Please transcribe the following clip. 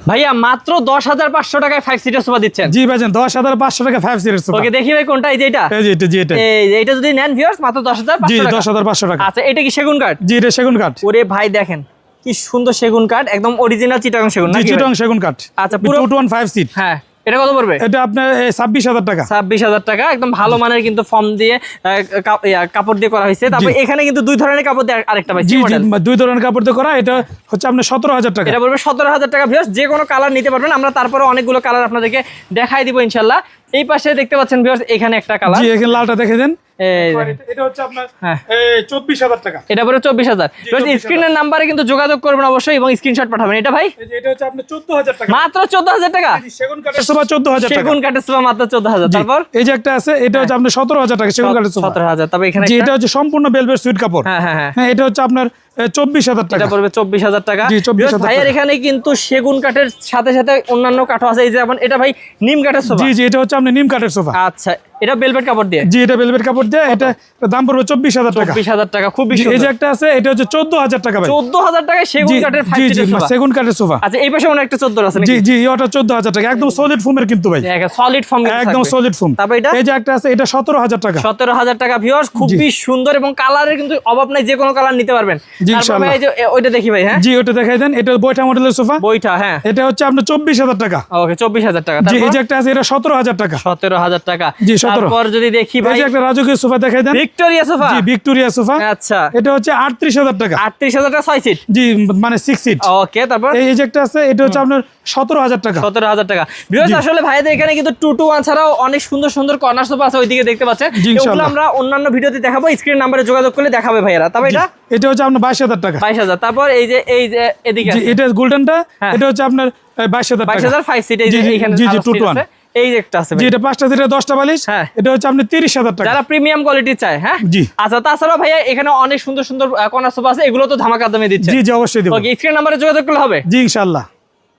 ভাইয়া মাত্র 10,500 টাকায় 5 সিটার সোফা দিচ্ছেন। জি ভাইজান 10,500 টাকা 5 সিটার সোফা। ওকে দেখি ভাই কোনটা, এই যে এটা, এই যে এটা, জি এটা, এই যে এটা যদি নেন ভিউয়ার্স মাত্র 10,500 জি টাকা। 10,500 টাকা। আচ্ছা এটা কি সেগুন কাঠ? জি এটা সেগুন কাঠ। ওরে ভাই দেখেন কি সুন্দর সেগুন কাঠ, একদম অরিজিনাল চিটাগাং সেগুন জি নাকি? চিটাগাং সেগুন কাঠ। আচ্ছা পুরো 215 সিট। হ্যাঁ এটা কত পড়বে? এটা আপনার 26,000 টাকা। 26,000 টাকা, একদম ভালো মানের কিন্তু ফর্ম দিয়ে কাপড় দিয়ে করা হয়েছে। তারপর এখানে কিন্তু দুই ধরনের কাপড় দিয়ে আরেকটা পাইছি জি জি মডেল। দুই ধরনের কাপড় দিয়ে করা। এটা হচ্ছে আপনার 17,000 টাকা। এটা পড়বে 17,000 টাকা ভিউয়ার্স, যে কোনো কালার নিতে পারবেন। আমরা তারপরে অনেকগুলো কালার আপনাদেরকে দেখাই দিব ইনশাআল্লাহ। এই পাশে দেখতে পাচ্ছেন ভিউয়ার্স, এখানে একটা কালার, জি এখানে লালটা দেখে দেন। এই যে। এটা হচ্ছে আপনার হ্যাঁ 24,000 টাকা। এটা পড়বে 24,000। স্ক্রিনের নাম্বারে কিন্তু যোগাযোগ করবেন অবশ্যই এবং স্ক্রিনশট পাঠাবেন। এটা ভাই এটা হচ্ছে আপনার 14,000 টাকা। মাত্র 14,000 টাকা। সেগুন কাঠের সোফা 14,000 টাকা। সেগুন কাঠের সোফা মাত্র 14,000। তারপর এই যে একটা আছে, এটা হচ্ছে আপনার 17,000 টাকা সেগুন কাঠের সোফা। 17,000। তবে এখানে জি এটা হচ্ছে সম্পূর্ণ বেলভেট সুইট কাপড়। হ্যাঁ হ্যাঁ হ্যাঁ হ্যাঁ এটা হচ্ছে আপনার 24,000 টাকা। এটা পড়বে 24,000 টাকা। জি 24,000 ভাইয়ের টাকা। এখানে কিন্তু সেগুন কাঠের সাথে সাথে অন্যান্য কাঠও আছে। এই যে এটা ভাই নিম কাঠের সোফা। জি জি এটা হচ্ছে আপনার নিম কাঠের সোফা। আচ্ছা এটা ভেলভেট কাপড় দিয়ে। জি এটা ভেলভেট কাপড় দিয়ে। এটা দাম পড়বে 24,000 টাকা। 24,000 টাকা, খুব বেশি। এই যে একটা আছে, এটা হচ্ছে 14,000 টাকা ভাই। 14,000 টাকায় সেগুন কাঠের 5 জি জি সিটের সোফা। সেগুন কাঠের সোফা। আচ্ছা এই পাশে অনেক একটা 14 আছে জি নাকি? জি ওটা 14,000 টাকা, একদম সলিড ফোমের কিন্তু ভাই, সলিড ফর্ম একদম সলিড ফোম। তারপর এটা এই যে একটা আছে, এটা 17,000 টাকা। 17,000 টাকা ভিউয়ার্স, খুবই সুন্দর এবং কালারের কিন্তু অভাব নাই, যে কোনো কালার নিতে পারবেন। জি, তারপর ইনশাআল্লাহ। ভাই এই যে ওইটা দেখি ভাই। হ্যাঁ জি ওটা দেখাই দেন। এটা বৈঠা মডেলের সোফা। বইটা হ্যাঁ এটা হচ্ছে আপনার 24,000 টাকা। ওকে 24,000 টাকা। জি এই তারপর যে একটা আছে, এটা 17,000 টাকা। 17,000 টাকা। জি, 17। তারপর যদি দেখি এই ভাই যে একটা রাজকীয় সোফা দেখাই দেন। Victoria sofa. জি ভিক্টোরিয়া সোফা। আচ্ছা এটা হচ্ছে 38,000 টাকা। 38,000 টাকা 6 সিট। জি মানে 6 সিট। ওকে তারপর এই যে একটা আছে, এটা হচ্ছে আপনার 17,000 টাকা। 17,000 টাকা। ভিউয়ার্স আসলে ভাইদের এখানে কিন্তু 2 to 1 ছাড়াও অনেক সুন্দর সুন্দর কর্নার সোফা আছে, ওইদিকে দেখতে পাচ্ছেন। জি, এগুলো ইনশাআল্লাহ। আমরা অন্যান্য ভিডিওতে দেখাবো, স্ক্রিন নাম্বারে যোগাযোগ করলে দেখাবে ভাইয়েরা। তবে এটা এটা হচ্ছে আপনার 22,000 টাকা। 22,000। তারপর এই যে এদিকে জি আছে এটা গোল্ডেনটা। হ্যাঁ। এটা হচ্ছে আপনার 22,000 টাকা। 22,000 5 সিট। এই যে জি, জি, এখানে জি, জি, আরো 2 to seat 1 আছে। এই যে একটা আছে জি ভাই। এটা 5টা সিটে 10টা বালিশ। হ্যাঁ। এটা হচ্ছে আপনার 30,000 টাকা। যারা প্রিমিয়াম কোয়ালিটি চায়। হ্যাঁ জি। আচ্ছা তাছাড়াও ভাইয়া এখানে অনেক সুন্দর সুন্দর কর্নার সোফা আছে, এগুলো তো ধামাকা দামে দিচ্ছে। জি জি অবশ্যই দেব। ওকে স্ক্রিন নাম্বারে যোগাযোগ করলে হবে। জি ইনশাআল্লাহ।